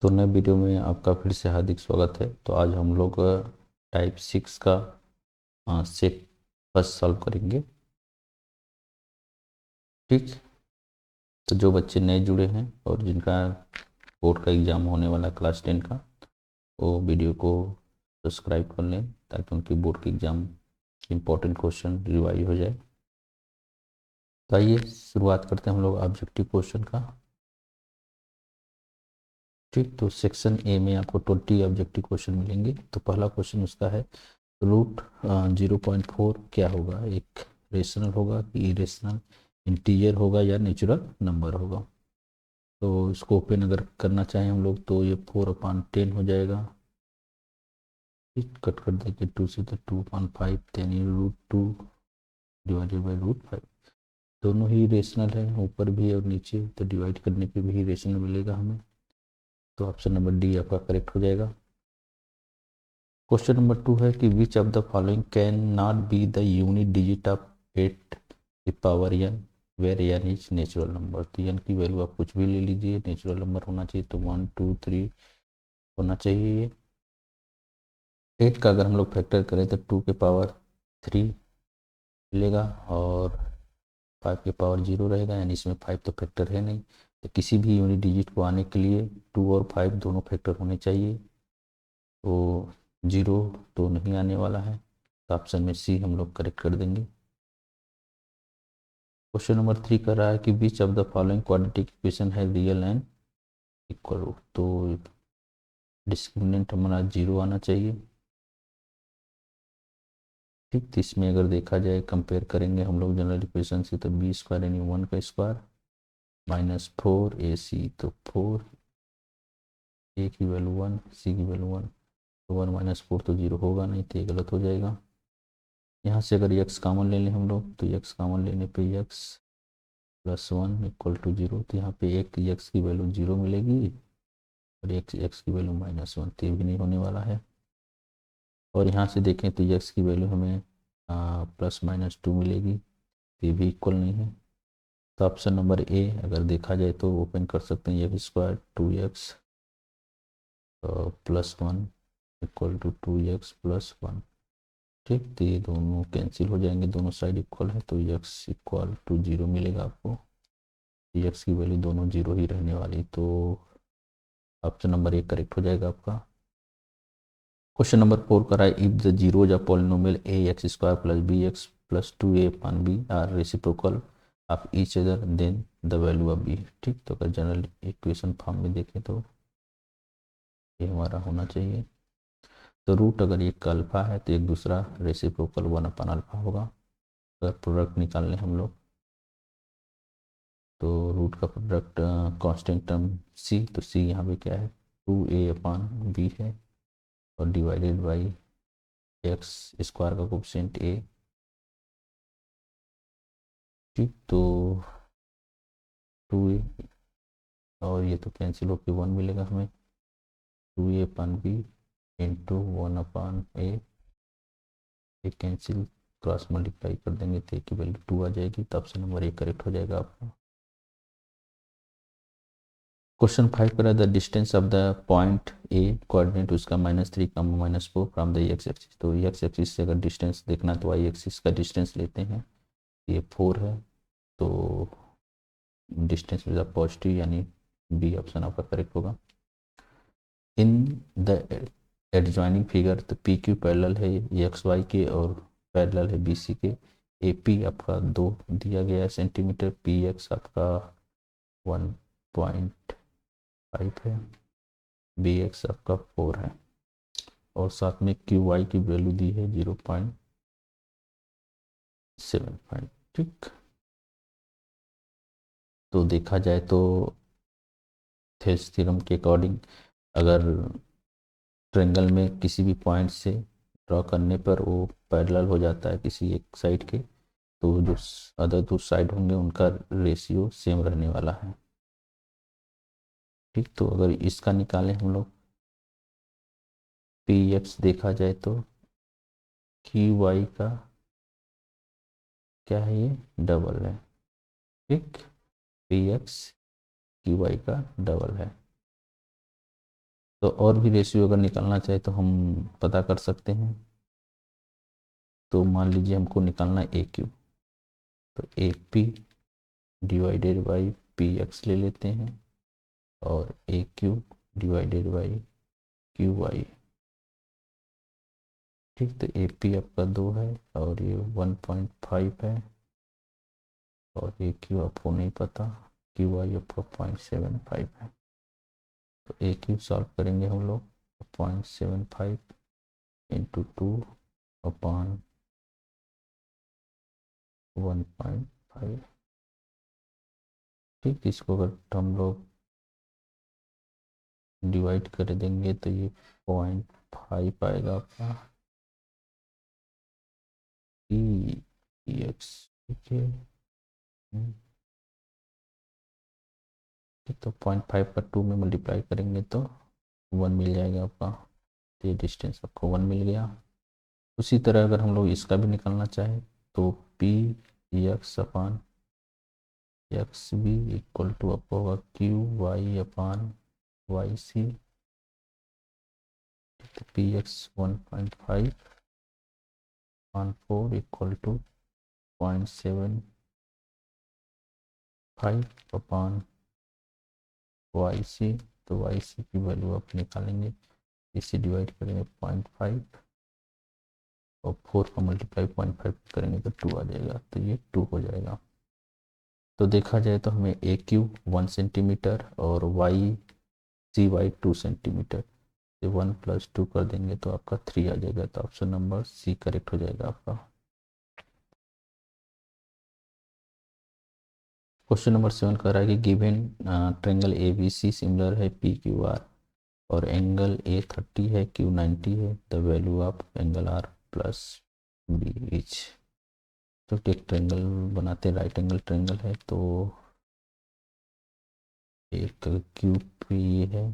तो नए वीडियो में आपका फिर से हार्दिक स्वागत है। तो आज हम लोग टाइप 6 का सेट फर्स्ट सॉल्व करेंगे। ठीक, तो जो बच्चे नए जुड़े हैं और जिनका बोर्ड का एग्ज़ाम होने वाला क्लास 10 का, वो वीडियो को सब्सक्राइब कर लें ताकि उनकी बोर्ड के एग्ज़ाम इम्पोर्टेंट क्वेश्चन रिवाइज हो जाए। तो आइए शुरुआत करते हैं हम लोग ऑब्जेक्टिव क्वेश्चन का। ठीक, तो सेक्शन ए में आपको 20 ऑब्जेक्टिव क्वेश्चन मिलेंगे। तो पहला क्वेश्चन उसका है रूट 0.4 क्या होगा, एक रेशनल होगा कि इरेशनल, इंटीजर होगा या नेचुरल नंबर होगा। तो इसको ओपन अगर करना चाहें हम लोग तो ये 4/10 हो जाएगा। कट कर देंगे 2 से तो 2/5, यानी √2 डिवाइडेड बाई √5। दोनों ही रेशनल है, ऊपर भी और नीचे, तो डिवाइड करने पे भी रेशनल मिलेगा हमें। तो ऑप्शन नंबर डी आपका करेक्ट हो जाएगा। क्वेश्चन नंबर 2 है कि which of the following can not be the unit digit of 8 the power n where n is natural number. तो n की वैल्यू आप कुछ भी ले लीजिए, नेचुरल नंबर होना चाहिए, तो 1 2 3 होना चाहिए। ये 8 का अगर हम लोग फैक्टर करें तो 2 के पावर 3 मिलेगा और 5 के पावर 0 रहेगा, यानी इसमें 5 तो फैक्टर है नहीं। तो किसी भी यूनिट डिजिट को आने के लिए 2 और 5 दोनों फैक्टर होने चाहिए। तो 0 तो नहीं आने वाला है, तो ऑप्शन में सी हम लोग करेक्ट कर देंगे। क्वेश्चन नंबर 3 कर रहा है कि बीच of the following quadratic equation है रियल एंड इक्वल रूट। तो डिस्क्रिमिनेंट हमारा 0 आना चाहिए। ठीक, तो इसमें अगर देखा जाए कंपेयर करेंगे हम लोग जनरल इक्वेशन से, तो b² यानी 1 का स्क्वायर -4ac, तो 4 a की वैल्यू 1, c की वैल्यू 1, तो 1 - 4 तो 0 होगा नहीं, तो ये गलत हो जाएगा। यहाँ से अगर x कॉमन ले लें हम लोग, तो x कॉमन लेने पे x +1 = 0, तो यहाँ पे एक x की वैल्यू 0 मिलेगी और x की वैल्यू -1, तो ये भी नहीं होने वाला है। और यहाँ से देखें तो x की वैल्यू हमें +-2 मिलेगी, ये भी इक्वल नहीं है। तो ऑप्शन नंबर ए अगर देखा जाए तो ओपन कर सकते हैं, x² 2x +1 = 2x +1। ठीक, तो ये दोनों कैंसिल हो जाएंगे, दोनों साइड इक्वल है, तो x = 0 मिलेगा आपको। x की वैल्यू दोनों 0 ही रहने वाली, तो ऑप्शन नंबर ए करेक्ट हो जाएगा आपका। क्वेश्चन नंबर 4 कर रहा है if the zeros of polynomial ax² + bx + 2a/b are reciprocal of each other then the value of b। ठीक, तो अगर जनरल इक्वेशन फॉर्म में देखें तो ये हमारा होना चाहिए। तो रूट अगर एक अल्फा है तो एक दूसरा रेसिप्रोकल 1/अल्फा होगा। अगर प्रोडक्ट निकाल लें हम लोग तो रूट का प्रोडक्ट कांस्टेंट टर्म c, तो c यहाँ पे क्या है 2a/b है और डिवाइडेड बाई x² का कोफिशिएंट a। ठीक, तो 2a और ये तो कैंसिल होकर 1 मिलेगा हमें, 2a/b इंटू 1/a, ये कैंसिल क्रॉस मल्टीप्लाई कर देंगे तो की वैल्यू 2 आ जाएगी। तो ऑप्शन नंबर ए करेक्ट हो जाएगा आपका। क्वेश्चन 5 कर the distance of the point A, coordinate उसका -3, -4 फ्रॉम द एक्स एक्सिस। तो एक्स एक्सिस से अगर डिस्टेंस देखना तो वाई एक्सिस का डिस्टेंस लेते हैं, ये 4 है, तो डिस्टेंस विद पॉजिटिव, यानी बी ऑप्शन आपका करेक्ट होगा। इन द एडजॉइनिंग फिगर, तो पी क्यू पैरेलल है एक्स वाई के और पैरेलल है बी सी के। ए पी आपका 2 दिया गया है सेंटीमीटर, पी एक्स आपका 1.5 है, बी एक्स आपका 4 है और साथ में क्यू वाई की वैल्यू दी है 0.75। ठीक, तो देखा जाए तो थेल्स थ्योरम के अकॉर्डिंग अगर ट्रेंगल में किसी भी पॉइंट से ड्रॉ करने पर वो पैरेलल हो जाता है किसी एक साइड के, तो जो अदर दो साइड होंगे उनका रेशियो सेम रहने वाला है। ठीक, तो अगर इसका निकालें हम लोग पी एक्स देखा जाए तो क्यू वाई का क्या है, ये डबल है। ठीक, पी एक्स क्यू वाई का डबल है। तो और भी रेशियो अगर निकालना चाहे तो हम पता कर सकते हैं। तो मान लीजिए हमको निकालना है ए क्यू, तो A P divided by P X ले लेते हैं और A Q divided by Q Y. ठीक, तो ए पी आपका 2 है और ये 1.5 है और ए क्यू आपको नहीं पता, क्यू वाई आपका 0.75 है। तो ए क्यू सॉल्व करेंगे हम लोग, 0.75 इंटू 2 अपॉन 1.5। ठीक, इसको अगर हम लोग डिवाइड कर देंगे तो ये 0.5 आएगा आपका ई एक्स। ठीक है, तो 0.5 का 2 में मल्टीप्लाई करेंगे तो 1 मिल जाएगा आपका। तो ये डिस्टेंस आपको 1 मिल गया। उसी तरह अगर हम लोग इसका भी निकालना चाहें तो P X upon X B equal to आपको होगा Q Y upon Y C. तो P X 1.5 upon 4 equal to 0.75 upon Y C. तो वाई सी की वैल्यू आप निकालेंगे, इसे डिवाइड करेंगे 0.5 और 4 का मल्टीप्लाई 0.5 करेंगे तो 2 आ जाएगा, तो ये 2 हो जाएगा। तो देखा जाए तो हमें ए क्यू 1 सेंटीमीटर और वाई सी वाई 2 सेंटीमीटर से 1 + 2 कर देंगे तो आपका 3 आ जाएगा। तो ऑप्शन नंबर सी करेक्ट हो जाएगा आपका। क्वेश्चन नंबर 7 कह रहा है कि given triangle A B C similar है पी क्यू आर और एंगल ए 30 है क्यू 90 है, the value of angle R plus B each. तो एक ट्रायंगल बनाते हैं, राइट एंगल ट्रायंगल है, तो एक क्यू पी है,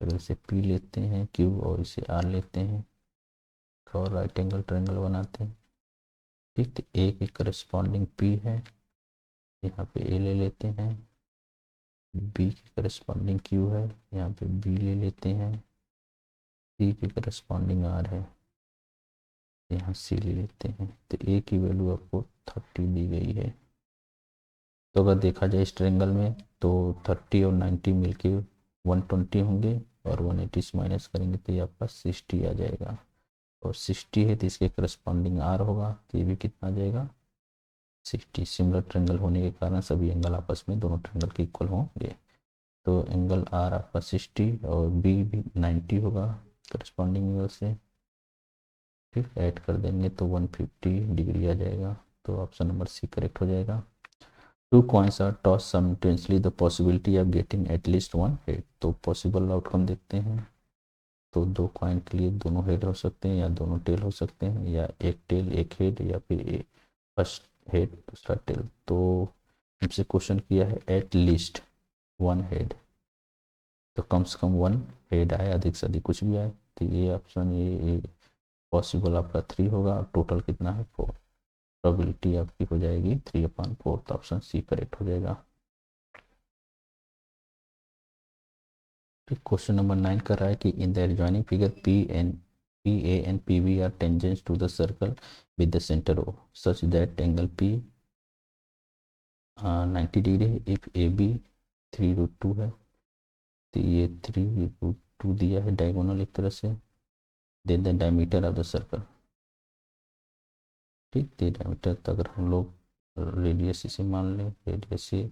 फिर इसे पी लेते हैं क्यू और इसे आर लेते हैं और राइट एंगल ट्रायंगल बनाते हैं। ठीक, तो ए के करस्पॉन्डिंग पी है, यहाँ पे ए ले लेते हैं, बी के करस्पॉन्डिंग क्यू है, यहाँ पे बी ले लेते हैं, सी के करस्पॉन्डिंग आर है, यहाँ सी ले लेते हैं। तो ए की वैल्यू आपको 30 दी गई है। तो अगर देखा जाए इस ट्रायंगल में तो 30 और 90 मिलके 120 होंगे और 180 से माइनस करेंगे तो ये आपका 60 आ जाएगा। और 60 है तो इसके करस्पॉन्डिंग आर होगा, तो ये भी कितना आ जाएगा 60। सिमिलर ट्रायंगल होने के कारण सभी एंगल आपस में दोनों ट्रायंगल के इक्वल होंगे। तो एंगल आर आपका 60 और बी भी 90 होगा करस्पॉन्डिंग एंगल से। ठीक, ऐड कर देंगे तो 150 डिग्री आ जाएगा। तो ऑप्शन नंबर सी करेक्ट हो जाएगा। Two coins are tossed simultaneously, the possibility of getting at least one head. तो पॉसिबल आउटकम देखते हैं। तो 2 कॉइन के लिए दोनों हेड हो सकते हैं या दोनों टेल हो सकते हैं, या एक टेल एक हेड, या फिर फर्स्ट हेड दूसरा टेल। तो हमसे क्वेश्चन किया है एट लीस्ट 1 हेड, तो कम से कम 1 हेड आए, अधिक से अधिक कुछ भी आए। तो ये ऑप्शन ये पॉसिबल आपका 3 होगा। टोटल कितना है 4, प्रोबेबिलिटी आपकी हो जाएगी 3/4। तो ऑप्शन सी करेक्ट हो जाएगा। क्वेश्चन नंबर 9 कर रहा है कि in the adjoining figure P A and P B are tangents to the circle with the centre O such that angle P 90 degree है इफ ए बी 3√2 है। तो ये 3√2 दिया है डायगोनल एक तरह से। Then the diameter of the circle. ठीक, तो डायमीटर तो अगर हम लोग रेडियस इसे मान लें, रेडियस से,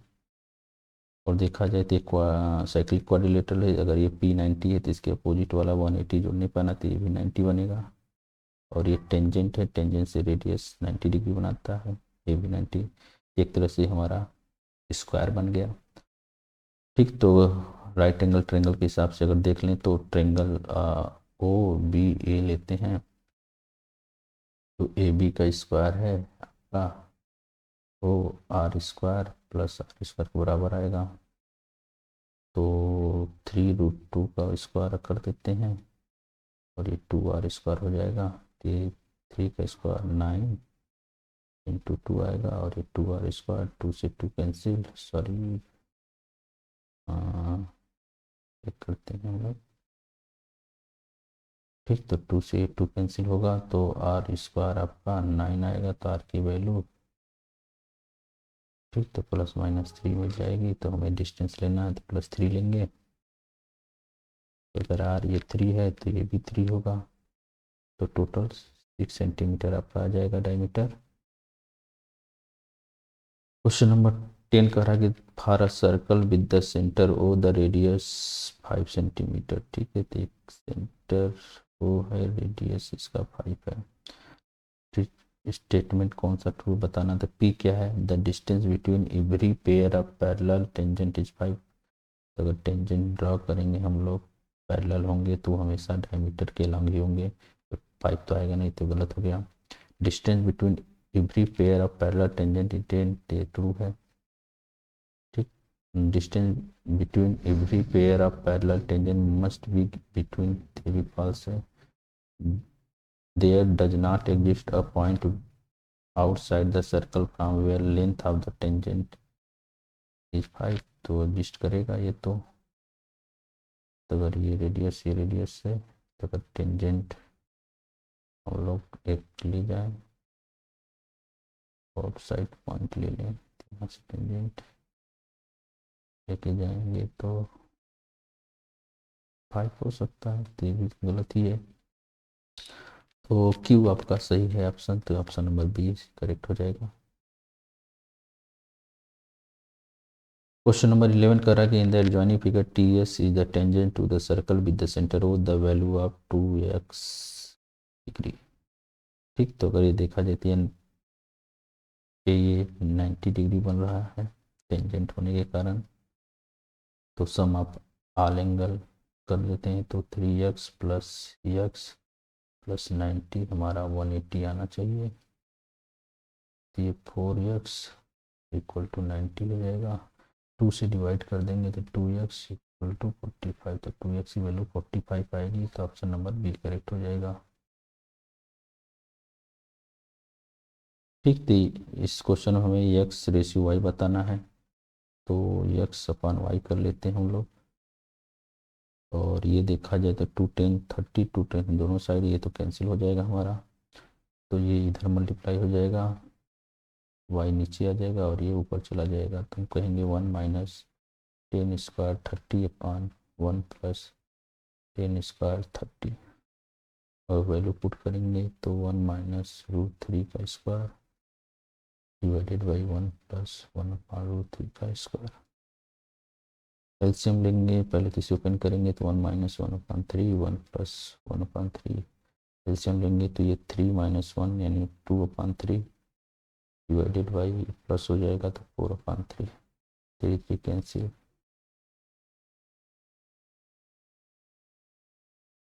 और देखा जाए तो एक साइक्लिक क्वाड्रिलेटरल है, अगर ये P90 है तो इसके अपोजिट वाला 180 जोड़ने पाना तो ये भी 90 बनेगा। और ये टेंजेंट है, टेंजेंट से रेडियस 90 डिग्री बनाता है, ये भी 90। एक तरह से हमारा स्क्वायर बन गया। ठीक, तो राइट एंगल ट्रायंगल के हिसाब से अगर देख लें तो ट्रायंगल ओ बी ए लेते हैं, तो ए बी का स्क्वायर है आपका O R square plus R square के बराबर आएगा। तो 3√2 का स्क्वायर कर देते हैं और ये 2r स्क्वायर हो जाएगा। तो ये 3 का स्क्वायर 9 इंटू 2 आएगा और ये 2r स्क्वायर, 2 से 2 कैंसिल, सॉरी एक करते हैं हम लोग ठीक, तो 2 से 2 कैंसिल होगा तो आर स्क्वायर आपका 9 आएगा, तो आर की वैल्यू, ठीक, तो प्लस माइनस 3 मिल जाएगी। तो हमें डिस्टेंस लेना है तो प्लस 3 लेंगे। तो अगर आर ये 3 है तो ये भी 3 होगा, तो टोटल 6 सेंटीमीटर आपका आ जाएगा डायमीटर। क्वेश्चन नंबर 10 कह रहा है कि for a circle with the centre O the radius 5 centimetre. ठीक है, तो एक सेंटर ओ है, रेडियस इसका 5 है। स्टेटमेंट कौन सा ट्रू बताना था। पी क्या है, the distance between every pair of parallel tangent is 5। अगर टेंजेंट ड्रॉ करेंगे हम लोग, पैरेलल होंगे तो हमेशा डायमीटर के लॉन्ग ही होंगे, तो 5 तो आएगा नहीं, तो गलत हो गया। Distance between every pair of parallel tangent is 10, ये ट्रू है। ठीक, distance between every pair of parallel tangent must be between 3, false है। There does not exist a point outside the circle from where length of the tangent is 5, तो exist करेगा ये तो। अगर ये रेडियस है, तो अगर टेंजेंट हम लोग एक ले जाए, आउटसाइड पॉइंट ले लें, यहाँ से टेंजेंट लेके जाएंगे तो 5 हो सकता है, तो ये भी गलत ही है। तो क्यू आपका सही है ऑप्शन, तो ऑप्शन नंबर बी करेक्ट हो जाएगा। क्वेश्चन नंबर 11 कर रहा है कि in the adjoining figure T S is the tangent to the circle with the centre O the value of 2x degree. ठीक, तो अगर ये देखा जाती है कि ये 90 डिग्री बन रहा है टेंजेंट होने के कारण, तो सम आप ऑल एंगल कर लेते हैं, तो 3x प्लस एक्स प्लस 90 हमारा 180 आना चाहिए। तो ये 4x इक्वल टू 90 हो जाएगा। 2 से डिवाइड कर देंगे तो 2x इक्वल टू 45, तो 2x की वैल्यू 45 आएगी, तो ऑप्शन नंबर बी करेक्ट हो जाएगा। ठीक, तो इस क्वेश्चन में हमें x रेशियो y बताना है, तो x अपन y कर लेते हैं हम लोग। और ये देखा जाए तो 210 30 210 दोनों साइड ये तो कैंसिल हो जाएगा हमारा, तो ये इधर मल्टीप्लाई हो जाएगा, y नीचे आ जाएगा और ये ऊपर चला जाएगा, तो हम कहेंगे 1 माइनस 10 स्क्वायर 30 अपान 1 प्लस 10 स्क्वायर 30, और वैल्यू पुट करेंगे तो 1 माइनस √3 का स्क्वायर डिवाइडेड बाई 1 प्लस 1 अपान √3 का स्क्वायर। एलसीएम लेंगे, पहले तो इसे ओपन करेंगे तो 1 माइनस 1/3 1 प्लस 1/3। एलसीएम लेंगे तो ये 3 माइनस 1 यानी 2/3 डिवाइडेड बाई प्लस हो जाएगा तो 4/3, 3 कैंसिल।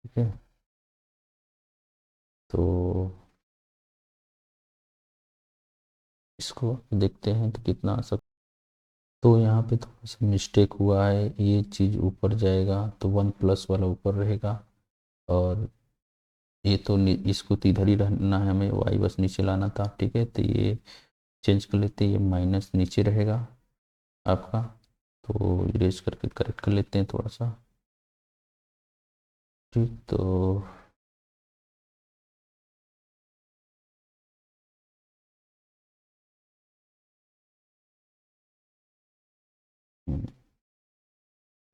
ठीक है, तो इसको देखते हैं तो कितना आ सकता। तो यहाँ पे थोड़ा सा मिस्टेक हुआ है, ये चीज़ ऊपर जाएगा तो 1 प्लस वाला ऊपर रहेगा, और ये तो इसको तो इधर ही रहना है, हमें वाई बस नीचे लाना था। ठीक है, तो ये चेंज कर लेते हैं, ये माइनस नीचे रहेगा आपका, तो इरेज करके करेक्ट कर लेते हैं थोड़ा सा। ठीक, तो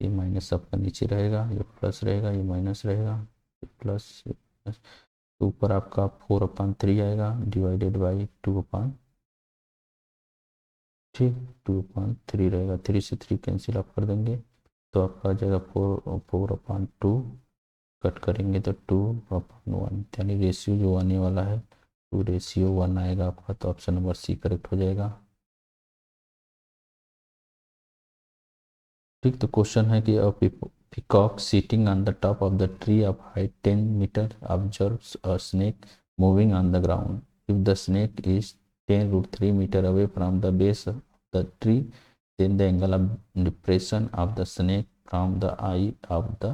ये माइनस सबका नीचे रहेगा, ये प्लस रहेगा, ये माइनस रहेगा, ये प्लस, ये माइनस, तो ऊपर आपका 4/3 आएगा डिवाइडेड बाई 2/, ठीक, 2/3 रहेगा, 3 से 3 कैंसिल आप कर देंगे, तो आपका आ जाएगा 4/2, कट करेंगे तो 2/1, यानी रेशियो जो आने वाला है 2:1 आएगा आपका, तो ऑप्शन नंबर सी करेक्ट हो जाएगा। ठीक, तो क्वेश्चन है कि peacock sitting on the top of the tree of height 10 meter observes a snake moving on the ground. If the snake is 10√3 meter away from the base of the tree, then the angle of depression of the snake from the eye of the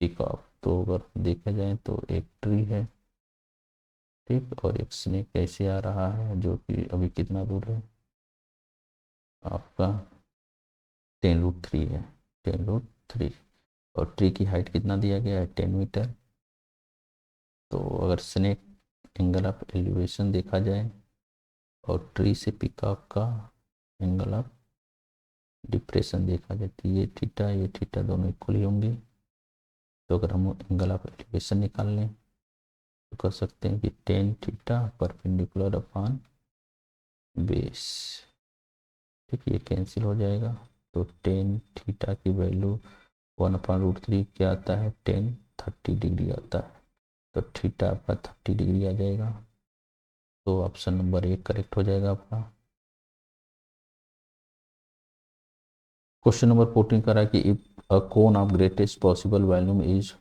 peacock. तो अगर देखा जाए तो एक tree है, ठीक, और एक स्नेक ऐसे आ रहा है जो कि अभी कितना दूर है आपका 10√3 है, 10√3, और ट्री की हाइट कितना दिया गया है 10 मीटर, तो अगर स्नेक एंगल ऑफ एलिवेशन देखा जाए और ट्री से पिकअप का एंगल ऑफ डिप्रेशन देखा जाए तो ये थीटा दोनों इक्वल ही होंगे। तो अगर हम एंगल ऑफ एलिवेशन निकाल लें तो कर सकते हैं कि tan theta perpendicular upon base. ठीक, ये कैंसिल हो जाएगा। तो टेन थीटा की वैल्यू 1/√3 क्या आता है, 30 डिग्री आता है। तो थीटा आपका 30 डिग्री आ जाएगा। तो ऑप्शन नंबर 1 करेक्ट हो जाएगा आपका। क्वेश्चन नंबर 14 कह रहा है कि if a cone of greatest possible volume is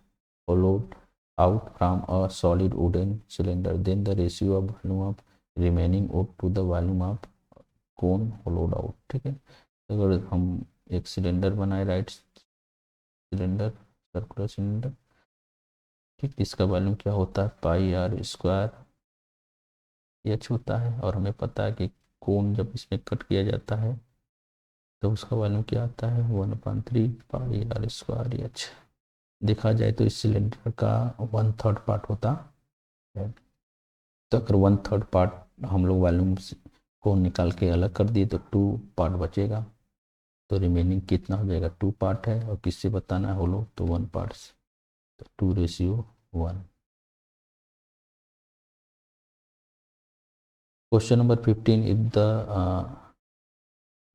होलोड out from a solid wooden cylinder, then the ratio of volume of remaining wood to the volume of cone hollowed out। ठीक है, अगर हम एक cylinder बनाए, राइट सिलेंडर, सर्कुलर सिलेंडर, ठीक, इसका volume क्या होता है, पाई आर स्क्वायर एच होता है। और हमें पता है कि कोन जब इसमें कट किया जाता है तो उसका वॉल्यूम क्या आता है, 1/3 पाई आर स्क्वायर एच। देखा जाए तो इस सिलेंडर का 1/3 पार्ट होता है। तो अगर 1/3 पार्ट हम लोग वॉल्यूम को निकाल के अलग कर दिए तो 2 पार्ट बचेगा। तो रिमेनिंग कितना हो जाएगा, 2 पार्ट है। और किससे बताना है होलो, तो 1 पार्ट से। तो 2:1। Question number 15, if the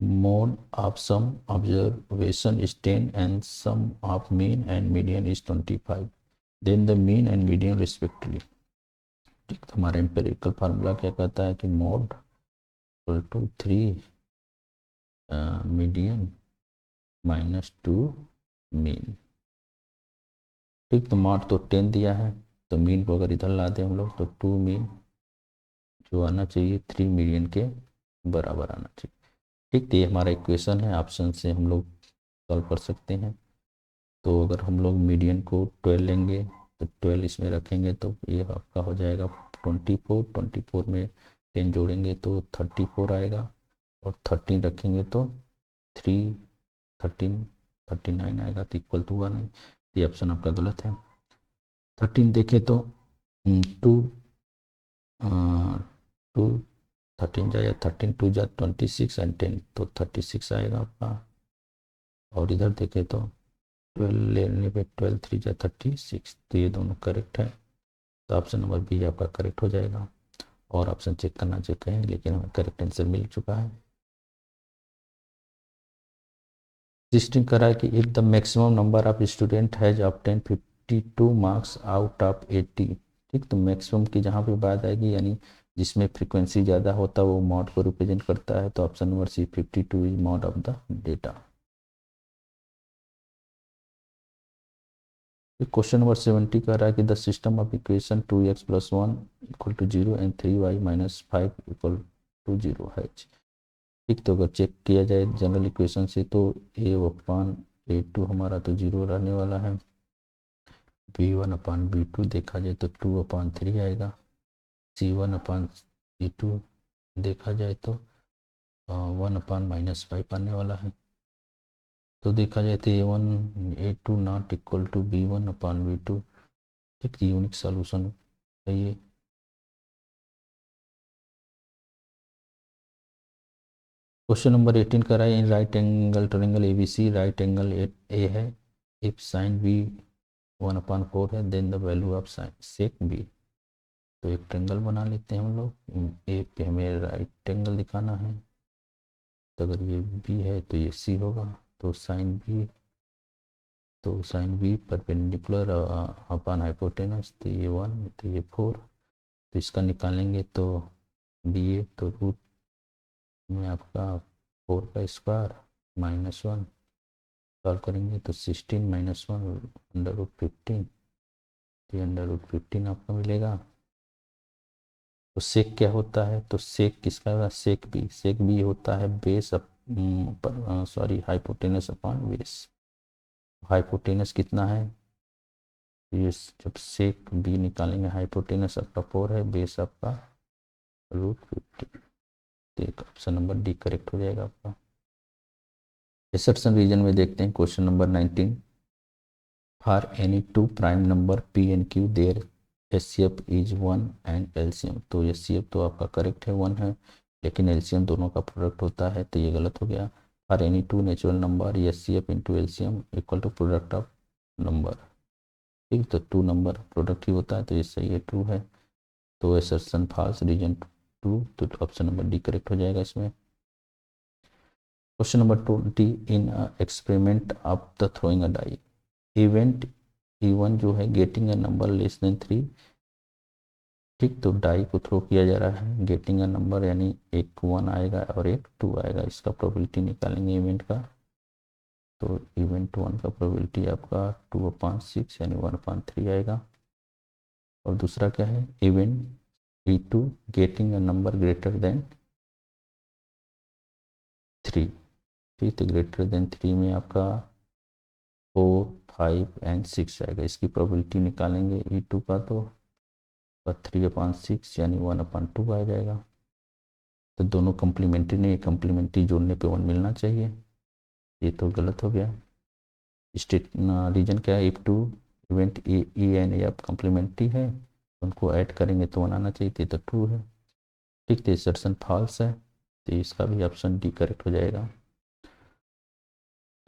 mode of some observation is 10 and sum of mean and median is 25, then the mean and median respectively। ठीक, तो हमारा एम्पेरिकल फार्मूला क्या कहता है कि mode equal to 3 median -2 mean. ठीक, तो मॉड तो 10 दिया है, तो मीन को अगर इधर ला दें हम लोग तो 2 मीन जो आना चाहिए 3 मीडियन के बराबर आना चाहिए। ठीक, तो ये हमारा इक्वेशन है, ऑप्शन से हम लोग सॉल्व कर सकते हैं। तो अगर हम लोग मीडियन को 12 लेंगे तो 12 इसमें रखेंगे तो ये आपका हो जाएगा 24। 24 में 10 जोड़ेंगे तो 34 आएगा। और 13 रखेंगे तो 3 13 39 आएगा। तो इक्वल टू 1 है। ये ऑप्शन आपका गलत है। 13 देखें तो 2 2 13 जा या 13 2 जा 26 एंड 10 तो 36 आएगा आपका। और इधर देखें तो 12 लेने पे 12 3 जा 36, तो ये दोनों करेक्ट है। तो ऑप्शन नंबर बी आपका करेक्ट हो जाएगा। और ऑप्शन चेक करना चेक करें, लेकिन हमें करेक्ट आंसर मिल चुका है। 16 करा है कि if the maximum number of student has obtain 52 marks out of 80। ठीक, तो मैक्सिमम की जहाँ पे बात आएगी यानी जिसमें फ्रीक्वेंसी ज़्यादा होता है वो मॉड को रिप्रेजेंट करता है। तो option number C 52 is mode of the data. Question number 70 कह रहा है कि the system of equation 2x + 1 = 0 and 3y - 5 = 0 है। ठीक, तो अगर चेक किया जाए जनरल इक्वेशन से तो a/a2 हमारा तो 0 रहने वाला है। b1/b2 देखा जाए तो 2/3 आएगा। c1/c2 देखा जाए तो 1/-5 आने वाला है। तो देखा जाए तो a1 a2 not equal to b1/b2। ठीक, यूनिक सॉल्यूशन है ये। क्वेश्चन नंबर 18 कर रहा है, in right angle triangle ABC right angle A है। इफ साइन बी 1/4 है then the value of sine sec B. तो एक ट्रायंगल बना लेते हैं हम लोग। ए पे हमें राइट एंगल दिखाना है, तो अगर ये बी है तो ये सी होगा। तो sine B perpendicular upon hypotenuse, तो ये 1 तो ये 4। तो इसका निकालेंगे तो बी ए तो रूट में आपका 4 का स्क्वायर -1 सॉल्व करेंगे तो 16 - 1 √15। तो √15 आपको मिलेगा। तो सेक क्या होता है, तो सेक किसका होगा, सेक बी होता है base sorry hypotenuse upon base. Hypotenuse कितना है, ये जब सेक बी निकालेंगे हाइपोटेनस आपका 4 है, बेस आपका √15। तो ऑप्शन नंबर डी करेक्ट हो जाएगा आपका। एसर्शन रीजन में देखते हैं question number 19। For any 2 prime number p and q their HCF is 1 and LCM, तो HCF तो आपका करेक्ट है 1 है, लेकिन LCM दोनों का प्रोडक्ट होता है, तो ये गलत हो गया। For any two natural number HCF into LCM equal to product of number, ठीक, तो 2 नंबर प्रोडक्ट ही होता है, तो ये सही है, ट्रू है। तो असर्शन फॉल्स, रीजन ट्रू, तो ऑप्शन नंबर डी करेक्ट हो जाएगा इसमें। Question number 20, in experiment of the throwing a die, event E1 जो है getting a number less than 3, ठीक, तो डाई को थ्रो किया जा रहा है, गेटिंग अ नंबर यानी एक 1 आएगा और एक 2 आएगा, इसका प्रोबेबिलिटी निकालेंगे इवेंट का। तो इवेंट 1 का प्रोबेबिलिटी आपका 2/6 यानी 1/3 आएगा। और दूसरा क्या है, event E2 getting a number greater than 3, ठीक, तो ग्रेटर देन 3 में आपका 4, 5 एंड 6 आएगा, इसकी प्रोबेबिलिटी निकालेंगे E2 का, तो 3/6 यानी 1/2 आ जाएगा। तो दोनों कम्प्लीमेंट्री नहीं, कम्प्लीमेंट्री जोड़ने पे 1 मिलना चाहिए, ये तो गलत हो गया। स्टेट रीजन क्या है, if two event E and F complementary है, उनको ऐड करेंगे तो 1 आना चाहिए, तो ट्रू है, ठीक, तो असर्शन फॉल्स है, तो इसका भी ऑप्शन डी करेक्ट हो जाएगा।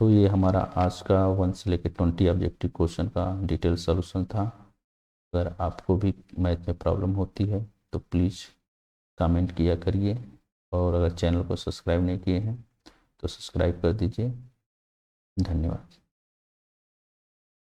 तो ये हमारा आज का 1 से लेकर 20 ऑब्जेक्टिव क्वेश्चन का डिटेल सॉल्यूशन था। अगर आपको भी मैथ में प्रॉब्लम होती है तो प्लीज़ कमेंट किया करिए, और अगर चैनल को सब्सक्राइब नहीं किए हैं तो सब्सक्राइब कर दीजिए। धन्यवाद।